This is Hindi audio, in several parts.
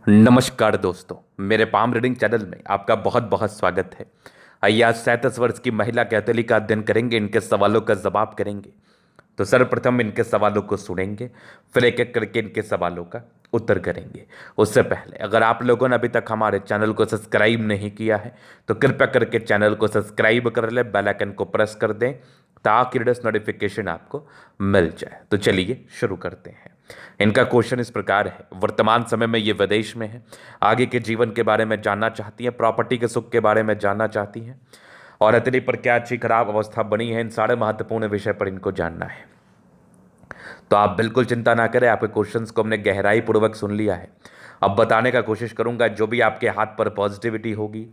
नमस्कार दोस्तों, मेरे पाम रीडिंग चैनल में आपका बहुत बहुत स्वागत है। आइए आज 37 वर्ष की महिला कैथोली का अध्ययन करेंगे, इनके सवालों का जवाब करेंगे। तो सर्वप्रथम इनके सवालों को सुनेंगे, फिर एक एक करके इनके सवालों का उत्तर करेंगे। उससे पहले अगर आप लोगों ने अभी तक हमारे चैनल को सब्सक्राइब नहीं किया है तो कृपया करके चैनल को सब्सक्राइब कर ले, बेल आइकन को प्रेस कर दें ताकि लेटेस्ट नोटिफिकेशन आपको मिल जाए। तो चलिए शुरू करते हैं। इनका क्वेश्चन इस प्रकार है, वर्तमान समय में ये विदेश में है, आगे के जीवन के बारे में जानना चाहती हैं, प्रॉपर्टी के सुख के बारे में जानना चाहती हैं और हथेली पर क्या अच्छी खराब अवस्था बनी है, इन सारे महत्वपूर्ण विषय पर इनको जानना है। तो आप बिल्कुल चिंता ना करें, आपके क्वेश्चंस को हमने गहराई पूर्वक सुन लिया है। अब बताने का कोशिश करूंगा, जो भी आपके हाथ पर पॉजिटिविटी होगी,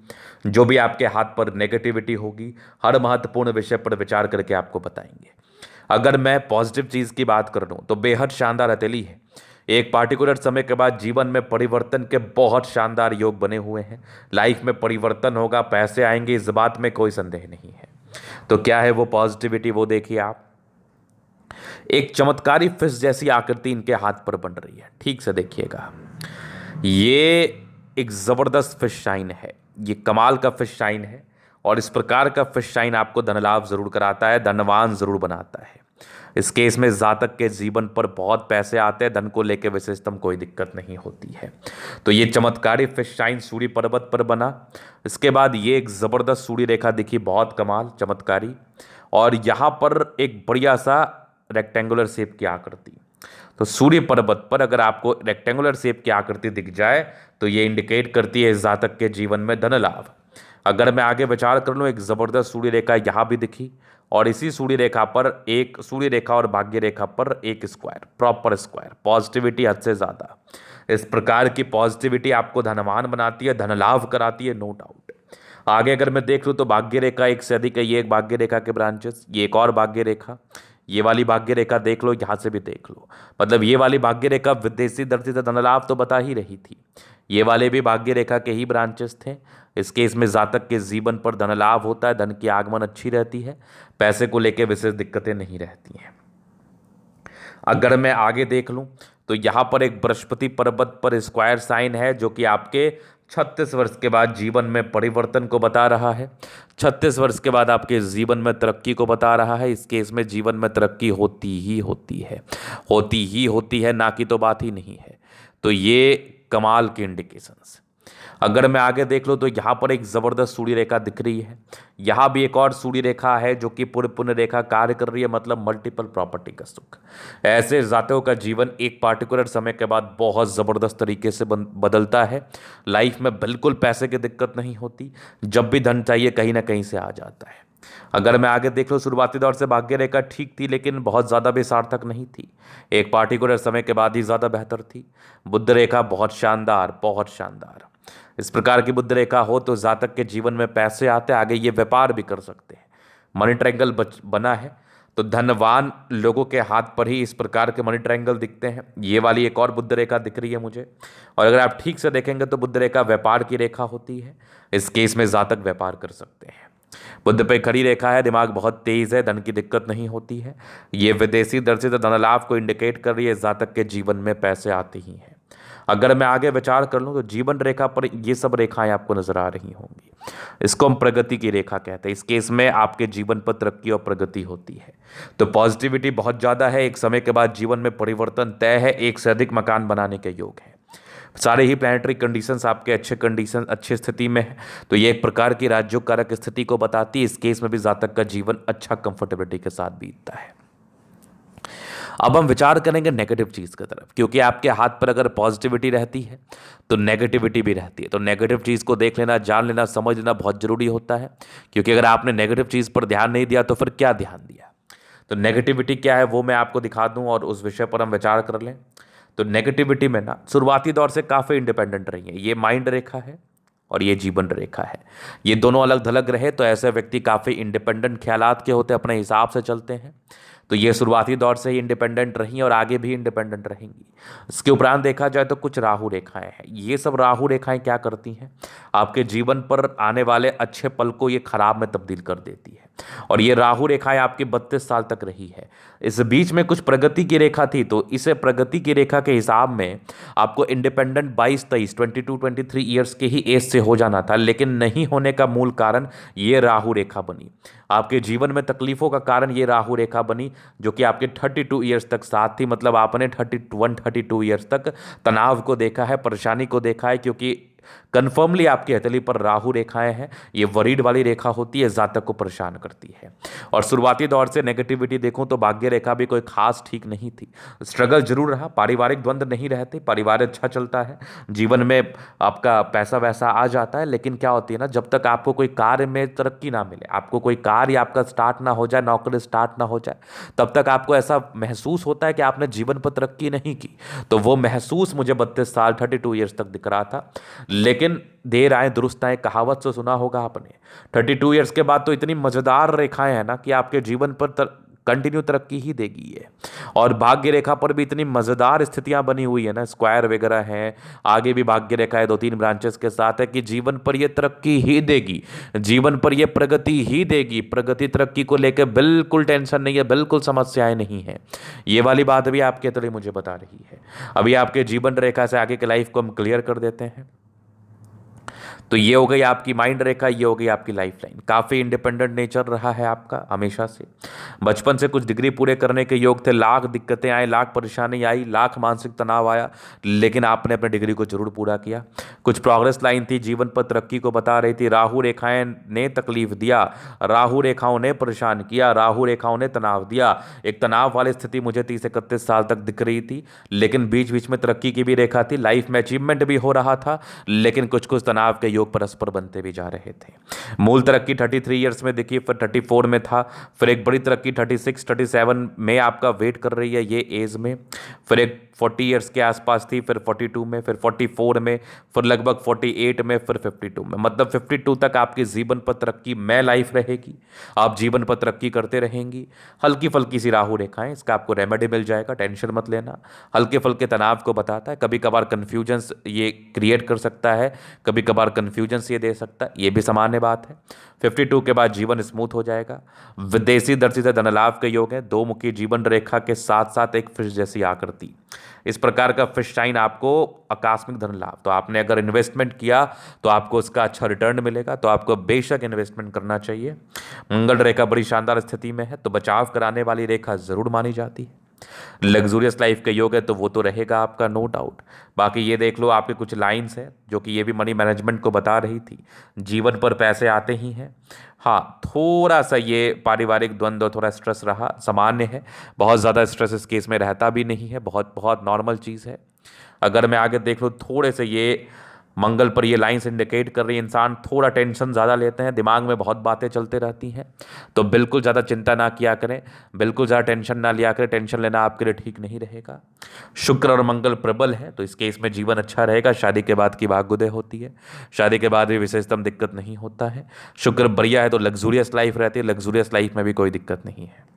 जो भी आपके हाथ पर नेगेटिविटी होगी, हर महत्वपूर्ण विषय पर विचार करके आपको बताएंगे। अगर मैं पॉजिटिव चीज़ की बात कर लूँ तो बेहद शानदार हथेली है। एक पार्टिकुलर समय के बाद जीवन में परिवर्तन के बहुत शानदार योग बने हुए हैं। लाइफ में परिवर्तन होगा, पैसे आएंगे, इस बात में कोई संदेह नहीं है। तो क्या है वो पॉजिटिविटी, वो देखिए आप। एक चमत्कारी फिश जैसी आकृति इनके हाथ पर बन रही है, ठीक से देखिएगा। ये एक जबरदस्त फिश शाइन है, ये कमाल का फिश शाइन है और इस प्रकार का फिश शाइन आपको धन लाभ जरूर कराता है, धनवान जरूर बनाता है। इस केस में जातक के जीवन पर बहुत पैसे आते हैं, धन को लेकर विशेषतम कोई दिक्कत नहीं होती है। तो ये चमत्कारी फिश शाइन सूर्य पर्वत पर बना। इसके बाद ये एक जबरदस्त सूर्य रेखा दिखी, बहुत कमाल चमत्कारी। और यहाँ पर एक बढ़िया सा रेक्टेंगुलर शेप की आकृति। तो सूर्य पर्वत पर अगर आपको रेक्टेंगुलर शेप की आकृति दिख जाए तो ये इंडिकेट करती है इस जातक के जीवन में धन लाभ। अगर मैं आगे विचार कर लूँ, एक जबरदस्त सूर्य रेखा यहाँ भी दिखी और इसी सूर्य रेखा पर एक सूर्य रेखा और भाग्य रेखा पर एक स्क्वायर, प्रॉपर स्क्वायर, पॉजिटिविटी हद से ज्यादा। इस प्रकार की पॉजिटिविटी आपको धनवान बनाती है, धन लाभ कराती है, नो डाउट। आगे अगर मैं देख लूँ तो भाग्य रेखा एक से अधिक है, ये एक भाग्य रेखा के ब्रांचेस, ये एक और भाग्य रेखा, ये वाली भाग्य रेखा देख लो, यहाँ से भी देख लो। मतलब ये वाली भाग्य रेखा विदेशी दृष्टि से धन लाभ तो बता ही रही थी, ये वाले भी भाग्य रेखा के ही ब्रांचेस थे। इस केस में जातक के जीवन पर धन लाभ होता है, धन की आगमन अच्छी रहती है, पैसे को लेकर विशेष दिक्कतें नहीं रहती हैं। अगर मैं आगे देख लूं तो यहाँ पर एक बृहस्पति पर्वत पर स्क्वायर साइन है जो कि आपके 36 वर्ष के बाद जीवन में परिवर्तन को बता रहा है। 36 वर्ष के बाद आपके जीवन में तरक्की को बता रहा है। इस केस में जीवन में तरक्की होती ही होती है, होती ही होती है, ना की तो बात ही नहीं है। तो ये कमाल के इंडिकेशंस। अगर मैं आगे देख लूँ तो यहाँ पर एक जबरदस्त सूर्य रेखा दिख रही है, यहाँ भी एक और सूर्य रेखा है जो कि पूर्ण पुण्य रेखा कार्य कर रही है, मतलब मल्टीपल प्रॉपर्टी का सुख। ऐसे जातकों का जीवन एक पार्टिकुलर समय के बाद बहुत ज़बरदस्त तरीके से बदलता है। लाइफ में बिल्कुल पैसे की दिक्कत नहीं होती, जब भी धन चाहिए कहीं ना कहीं से आ जाता है। अगर मैं आगे देख लूँ, शुरुआती दौर से भाग्य रेखा ठीक थी लेकिन बहुत ज़्यादा भी सार्थक नहीं थी, एक पार्टिकुलर समय के बाद ही ज़्यादा बेहतर थी। बुध रेखा बहुत शानदार, बहुत शानदार। इस प्रकार की बुध रेखा हो तो जातक के जीवन में पैसे आते हैं, आगे ये व्यापार भी कर सकते हैं। मनी ट्रायंगल बना है तो धनवान लोगों के हाथ पर ही इस प्रकार के मनी ट्रायंगल दिखते हैं। ये वाली एक और बुध रेखा दिख रही है मुझे, और अगर आप ठीक से देखेंगे तो बुध रेखा व्यापार की रेखा होती है। इस केस में जातक व्यापार कर सकते हैं। बुध पे खड़ी रेखा है, दिमाग बहुत तेज है, धन की दिक्कत नहीं होती है। ये विदेशी दृष्टि से धन लाभ को इंडिकेट कर रही है, जातक के जीवन में पैसे आते ही हैं। अगर मैं आगे विचार कर लूँ तो जीवन रेखा पर ये सब रेखाएं आपको नजर आ रही होंगी, इसको हम प्रगति की रेखा कहते हैं। इस केस में आपके जीवन पर तरक्की और प्रगति होती है। तो पॉजिटिविटी बहुत ज़्यादा है, एक समय के बाद जीवन में परिवर्तन तय है, एक से अधिक मकान बनाने के योग है। सारे ही प्लानिटरी कंडीशंस आपके अच्छे कंडीशन, अच्छी स्थिति में है, तो ये एक प्रकार की राजयोग कारक स्थिति को बताती है। इस केस में भी जातक का जीवन अच्छा कंफर्टेबिलिटी के साथ बीतता है। अब हम विचार करेंगे नेगेटिव चीज़ की तरफ, क्योंकि आपके हाथ पर अगर पॉजिटिविटी रहती है तो नेगेटिविटी भी रहती है। तो नेगेटिव चीज़ को देख लेना, जान लेना, समझ लेना बहुत जरूरी होता है, क्योंकि अगर आपने नेगेटिव चीज़ पर ध्यान नहीं दिया तो फिर क्या ध्यान दिया। तो नेगेटिविटी क्या है वो मैं आपको दिखा दूं और उस विषय पर हम विचार कर लें। तो नेगेटिविटी में ना शुरुआती दौर से काफ़ी इंडिपेंडेंट रही है। ये माइंड रेखा है और ये जीवन रेखा है, ये दोनों अलग थलग रहे तो ऐसे व्यक्ति काफ़ी इंडिपेंडेंट ख्यालात के होते, अपने हिसाब से चलते हैं। तो ये शुरुआती दौर से ही इंडिपेंडेंट रही और आगे भी इंडिपेंडेंट रहेंगी। इसके उपरांत देखा जाए तो कुछ राहु रेखाएं हैं। ये सब राहु रेखाएं क्या करती हैं, आपके जीवन पर आने वाले अच्छे पल को ये खराब में तब्दील कर देती है। और ये राहु रेखाएं आपकी 32 साल तक रही है। इस बीच में कुछ प्रगति की रेखा थी, तो इसे प्रगति की रेखा के हिसाब में आपको इंडिपेंडेंट 22-23 22-23 ईयर्स के ही एज से हो जाना था, लेकिन नहीं होने का मूल कारण ये राहु रेखा बनी। आपके जीवन में तकलीफों का कारण ये राहु रेखा बनी, जो कि आपके 32 ईयर्स तक साथ थी। मतलब आपने 32 ईयर्स तक तनाव को देखा है, परेशानी को देखा है, क्योंकि कन्फर्मली आपकी हथेली पर राहु रेखाएं हैं। ये वरीड वाली रेखा होती है, जातक को परेशान करती है। और शुरुआती दौर से नेगेटिविटी देखूं तो भाग्य रेखा भी कोई खास ठीक नहीं थी। स्ट्रगल जरूर रहा, पारिवारिक द्वंद्व नहीं रहते, परिवार अच्छा चलता है, जीवन में आपका पैसा वैसा आ जाता है। लेकिन क्या होती है ना, जब तक आपको कोई कार्य में तरक्की ना मिले, आपको कोई कार्य आपका स्टार्ट ना हो जाए, नौकरी स्टार्ट ना हो जाए, तब तक आपको ऐसा महसूस होता है कि आपने जीवन पर तरक्की नहीं की। तो वो महसूस मुझे 32 साल 32 ईयर्स तक दिख रहा था। लेकिन देर आए दुरुस्त आए, कहावत तो सुना होगा आपने। 32 ईयर्स के बाद तो इतनी मजेदार रेखाएं हैं ना कि आपके जीवन पर कंटिन्यू तरक्की ही देगी ये। और भाग्य रेखा पर भी इतनी मजेदार स्थितियां बनी हुई है ना, स्क्वायर वगैरह हैं, आगे भी भाग्य रेखा है 2-3 ब्रांचेस के साथ है, कि जीवन पर ये तरक्की ही देगी, जीवन पर ये प्रगति ही देगी। प्रगति तरक्की को लेकर बिल्कुल टेंशन नहीं है, बिल्कुल समस्याएं नहीं है। ये वाली बात भी आपके लिए मुझे बता रही है। अभी आपके जीवन रेखा से आगे के लाइफ को हम क्लियर कर देते हैं। तो ये हो गई आपकी माइंड रेखा, ये हो गई आपकी लाइफ लाइन। काफ़ी इंडिपेंडेंट नेचर रहा है आपका हमेशा से। बचपन से कुछ डिग्री पूरे करने के योग थे, लाख दिक्कतें आई, लाख परेशानी आई, लाख मानसिक तनाव आया, लेकिन आपने अपने डिग्री को जरूर पूरा किया। कुछ प्रोग्रेस लाइन थी, जीवन पर तरक्की को बता रही थी। राहु रेखाएं ने तकलीफ दिया, राहु रेखाओं ने परेशान किया, राहु रेखाओं ने तनाव दिया। एक तनाव वाली स्थिति मुझे 30-31 साल तक दिख रही थी, लेकिन बीच बीच में तरक्की की भी रेखा थी, लाइफ में अचीवमेंट भी हो रहा था, लेकिन कुछ कुछ तनाव के योग परस्पर बनते भी जा रहे थे। मूल तरक्की 33 ईयर्स में दिखी, फिर 34 में था, फिर एक बड़ी तरक्की 36-37 में आपका वेट कर रही है ये एज में, फिर एक 40 ईयर्स के आसपास थी, फिर 42 में, फिर 44 में, फिर लगभग 48 में, फिर 52 में। मतलब 52 तक आपकी जीवन पर तरक्की में लाइफ रहेगी, आप जीवन पर तरक्की करते रहेंगी। हल्की फल्की सी राहु रेखाएं, इसका आपको रेमेडी मिल जाएगा, टेंशन मत लेना। हल्के फल्के तनाव को बताता है, कभी कभार कन्फ्यूजन्स ये क्रिएट कर सकता है, कभी कभार कन्फ्यूजन्स ये दे सकता है, ये भी सामान्य बात है। 52 के बाद जीवन स्मूथ हो जाएगा। विदेशी दृष्टि से धनलाभ के योग है, दो मुखी जीवन रेखा के साथ साथ एक फिश जैसी आकृति, इस प्रकार का फिश साइन आपको आकस्मिक धन लाभ। तो आपने अगर इन्वेस्टमेंट किया तो आपको उसका अच्छा रिटर्न मिलेगा, तो आपको बेशक इन्वेस्टमेंट करना चाहिए। मंगल रेखा बड़ी शानदार स्थिति में है, तो बचाव कराने वाली रेखा जरूर मानी जाती है। लग्जूरियस लाइफ के योग है, तो वो तो रहेगा आपका, नो डाउट। बाकी ये देख लो, आपके कुछ लाइंस हैं जो कि ये भी मनी मैनेजमेंट को बता रही थी। जीवन पर पैसे आते ही हैं, हाँ थोड़ा सा ये पारिवारिक द्वंद्व, थोड़ा स्ट्रेस रहा, सामान्य है। बहुत ज़्यादा स्ट्रेस इस केस में रहता भी नहीं है, बहुत बहुत नॉर्मल चीज़ है। अगर मैं आगे देख लूँ, थोड़े से ये मंगल पर ये लाइंस इंडिकेट कर रही है, इंसान थोड़ा टेंशन ज़्यादा लेते हैं, दिमाग में बहुत बातें चलते रहती हैं, तो बिल्कुल ज़्यादा चिंता ना किया करें, बिल्कुल ज़्यादा टेंशन ना लिया करें। टेंशन लेना आपके लिए ठीक नहीं रहेगा। शुक्र और मंगल प्रबल है, तो इस केस में जीवन अच्छा रहेगा। शादी के बाद की भाग्योदय होती है, शादी के बाद भी विशेषतम दिक्कत नहीं होता है। शुक्र बढ़िया है तो लग्जूरियस लाइफ रहती है, लग्जूरियस लाइफ में भी कोई दिक्कत नहीं है।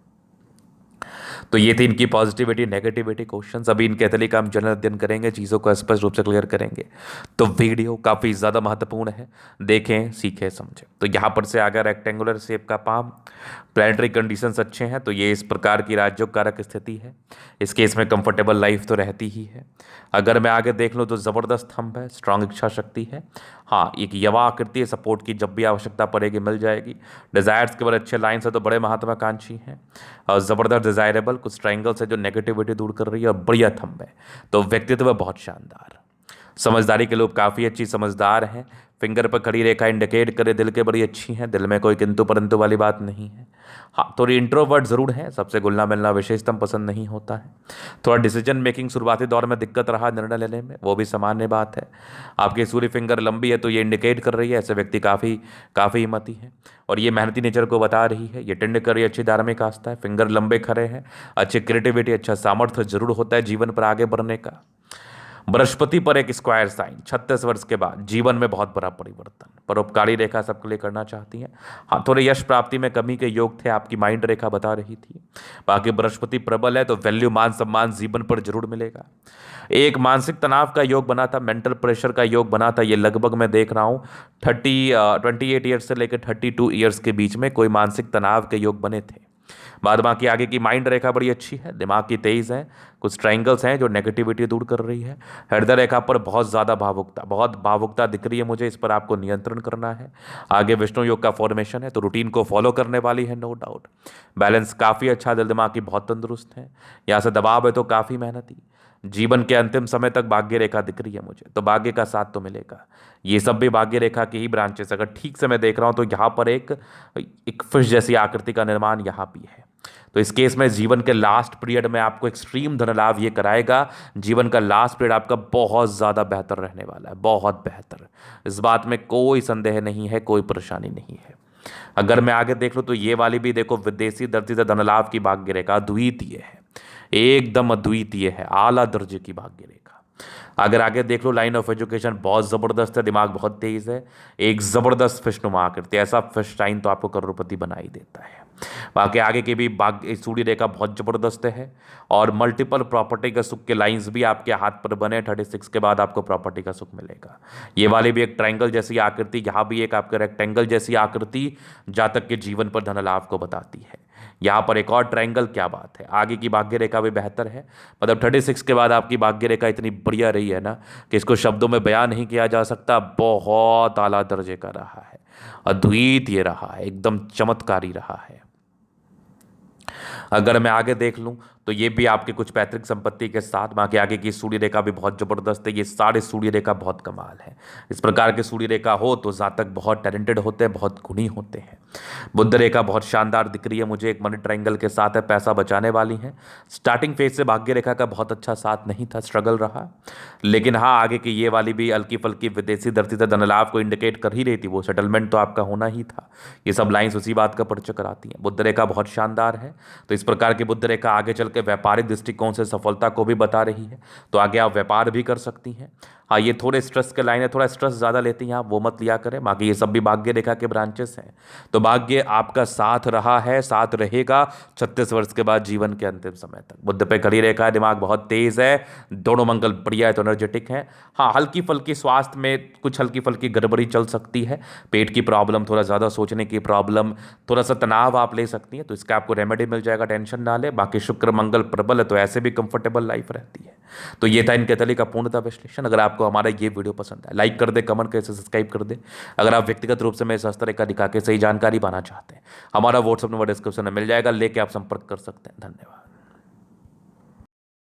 तो ये थी इनकी पॉजिटिविटी नेगेटिविटी क्वेश्चंस। अभी इनके हथेली का हम जनरल अध्ययन करेंगे, चीज़ों को स्पष्ट रूप से क्लियर करेंगे। तो वीडियो काफ़ी ज़्यादा महत्वपूर्ण है, देखें सीखें समझें। तो यहाँ पर से आगे रेक्टेंगुलर शेप का पाम, प्लानिटरी कंडीशंस अच्छे हैं, तो ये इस प्रकार की राजयोग कारक स्थिति है। इस केस में कंफर्टेबल लाइफ तो रहती ही है। अगर मैं आगे देख लूँ तो ज़बरदस्त थंब है, स्ट्रांग इच्छा शक्ति है, हाँ एक यवा आकृति है, सपोर्ट की जब भी आवश्यकता पड़ेगी मिल जाएगी। डिज़ायर्स के बड़े अच्छे लाइन्स है, तो बड़े महत्वाकांक्षी हैं और ज़बरदस्त डिज़ायरेबल। कुछ ट्रायंगल्स है जो नेगेटिविटी दूर कर रही है, और बढ़िया थंब है, तो व्यक्तित्व बहुत शानदार। समझदारी के लोग काफ़ी अच्छी समझदार हैं। फिंगर पर खड़ी रेखा इंडिकेट करे दिल के बड़ी अच्छी हैं, दिल में कोई किंतु परंतु वाली बात नहीं है। हाँ थोड़ी इंट्रोवर्ट ज़रूर है, सबसे घुलना मिलना विशेषतम पसंद नहीं होता है। थोड़ा डिसीजन मेकिंग शुरुआती दौर में दिक्कत रहा निर्णय लेने में, वो भी सामान्य बात है। आपकी सूर्य फिंगर लंबी है, तो ये इंडिकेट कर रही है ऐसे व्यक्ति काफ़ी हिम्मती है, और ये मेहनती नेचर को बता रही है। ये टेंड कर रही है अच्छी धार्मिक आस्था है, फिंगर लंबे खड़े हैं, अच्छी क्रिएटिविटी, अच्छा सामर्थ्य जरूर होता है जीवन पर आगे बढ़ने का। बृहस्पति पर एक स्क्वायर साइन, 36 वर्ष के बाद जीवन में बहुत बड़ा परिवर्तन, परोपकारी रेखा सबके लिए करना चाहती हैं। हाँ, थोड़े यश प्राप्ति में कमी के योग थे, आपकी माइंड रेखा बता रही थी। बाकी बृहस्पति प्रबल है तो वैल्यू, मान सम्मान जीवन पर जरूर मिलेगा। एक मानसिक तनाव का योग बना था, मेंटल प्रेशर का योग बना था, ये लगभग मैं देख रहा हूँ 28 ईयर्स से लेकर 32 ईयर्स के बीच में कोई मानसिक तनाव के योग बने थे। बाद बाकी आगे की माइंड रेखा बड़ी अच्छी है, दिमाग की तेज है, कुछ ट्रायंगल्स हैं जो नेगेटिविटी दूर कर रही है। हृदय रेखा पर बहुत ज़्यादा भावुकता, बहुत भावुकता दिख रही है मुझे, इस पर आपको नियंत्रण करना है। आगे विष्णु योग का फॉर्मेशन है तो रूटीन को फॉलो करने वाली है, नो डाउट। बैलेंस काफ़ी अच्छा, दिल दिमाग की बहुत तंदुरुस्त है। यहाँ से दबाव है तो काफ़ी मेहनती। जीवन के अंतिम समय तक भाग्य रेखा दिख रही है मुझे, तो भाग्य का साथ तो मिलेगा। ये सब भी भाग्य रेखा की ही ब्रांचेस, अगर ठीक से मैं देख रहा हूं तो यहाँ पर एक फिश जैसी आकृति का निर्माण यहाँ भी है। तो इस केस में जीवन के लास्ट पीरियड में आपको एक्सट्रीम धन लाभ ये कराएगा। जीवन का लास्ट पीरियड आपका बहुत ज़्यादा बेहतर रहने वाला है, बहुत बेहतर। इस बात में कोई संदेह नहीं है, कोई परेशानी नहीं है। अगर मैं आगे देख लूँ तो ये वाली भी देखो, विदेशी धरती से धन लाभ की भाग्य रेखा अद्वितीय है, एकदम अद्वितीय है, आला दर्जे की भाग्य रेखा। अगर आगे देख लो, लाइन ऑफ एजुकेशन बहुत ज़बरदस्त है, दिमाग बहुत तेज है, एक ज़बरदस्त फिशनुमा आकृति, ऐसा फिश टाइन तो आपको करोड़पति बना ही देता है। बाकी आगे की भी सूर्य रेखा बहुत ज़बरदस्त है, और मल्टीपल प्रॉपर्टी के सुख के लाइंस भी आपके हाथ पर बने। 36 के बाद आपको प्रॉपर्टी का सुख मिलेगा। ये वाली भी एक ट्रायंगल जैसी आकृति, यहाँ भी एक आपके रेक्टेंगल जैसी आकृति जातक के जीवन पर धन लाभ को बताती है। यहाँ पर एक और ट्रायंगल, क्या बात है। आगे की भाग्य रेखा भी बेहतर है, मतलब 36 के बाद आपकी भाग्य रेखा इतनी बढ़िया रही है ना कि इसको शब्दों में बयान नहीं किया जा सकता। बहुत आला दर्जे का रहा है, अद्वितीय रहा है, एकदम चमत्कारी रहा है। अगर मैं आगे देख लूं तो ये भी आपके कुछ पैतृक संपत्ति के साथ, बाकी आगे की सूर्य रेखा भी बहुत जबरदस्त है। ये सारे सूर्य रेखा बहुत कमाल है। इस प्रकार के सूर्य रेखा हो तो जातक बहुत टैलेंटेड होते हैं, बहुत गुणी होते हैं। बुध रेखा बहुत शानदार दिख रही है मुझे, एक मनी ट्रायंगल के साथ है, पैसा बचाने वाली है। स्टार्टिंग फेज से भाग्य रेखा का बहुत अच्छा साथ नहीं था, स्ट्रगल रहा। लेकिन हाँ, आगे की ये वाली भी हल्की फल्की विदेशी धरती से धन लाभ को इंडिकेट कर ही रही थी, वो सेटलमेंट तो आपका होना ही था। ये सब लाइन्स उसी बात का परिचय कराती हैं। बुध रेखा बहुत शानदार है, तो इस प्रकार की बुध रेखा आगे चल के व्यापारिक दृष्टिकोण से सफलता को भी बता रही है, तो आगे आप व्यापार भी कर सकती हैं। हाँ, ये थोड़े स्ट्रेस के लाइन है, थोड़ा स्ट्रेस ज़्यादा लेती हैं आप, वो मत लिया करें। बाकी ये सब भी भाग्य रेखा के ब्रांचेस हैं, तो भाग्य आपका साथ रहा है, साथ रहेगा 36 वर्ष के बाद जीवन के अंतिम समय तक। बुध पे खड़ी रेखा है, दिमाग बहुत तेज है, दोनों मंगल बढ़िया है तो एनर्जेटिक है। हाँ, हल्की फल्की स्वास्थ्य में कुछ हल्की फल्की गड़बड़ी चल सकती है, पेट की प्रॉब्लम, थोड़ा ज़्यादा सोचने की प्रॉब्लम, थोड़ा सा तनाव आप ले सकती हैं, तो इसका आपको रेमेडी मिल जाएगा, टेंशन ना ले। बाकी शुक्र मंगल प्रबल है तो ऐसे भी कंफर्टेबल लाइफ रहती है। तो ये था इनके तले का पूर्णतः विश्लेषण। अगर आपको हमारा ये वीडियो पसंद है, लाइक कर दे, कमेंट करके सब्सक्राइब कर दे। अगर आप व्यक्तिगत रूप से मेरे शास्त्र रेखा दिखा के सही जानकारी पाना चाहते हैं, हमारा व्हाट्सएप नंबर डिस्क्रिप्शन में मिल जाएगा, लेके आप संपर्क कर सकते हैं। धन्यवाद।